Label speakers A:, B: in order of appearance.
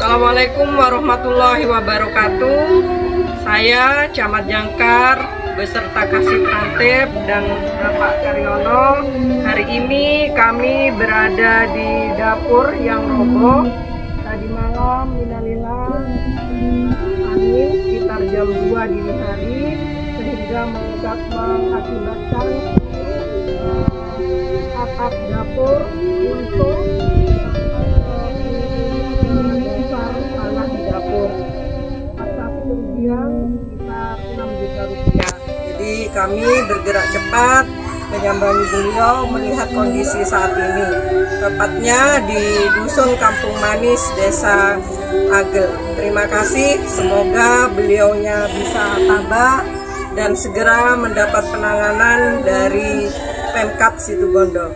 A: Assalamualaikum warahmatullahi wabarakatuh. Saya Camat Jangkar beserta Kasih Prantip dan Bapak Karyono. Hari ini kami berada di dapur yang roboh. Tadi malam minalillah angin sekitar jam 2 dini hari sehingga mengakibatkan atap dapur untuk sekitar 6 juta rupiah. Jadi kami bergerak cepat menyambangi beliau melihat kondisi saat ini. Tepatnya di Dusun Kampung Manis, Desa Agel. Terima kasih, semoga beliaunya bisa tabah dan segera mendapat penanganan dari Pemkab Situbondo.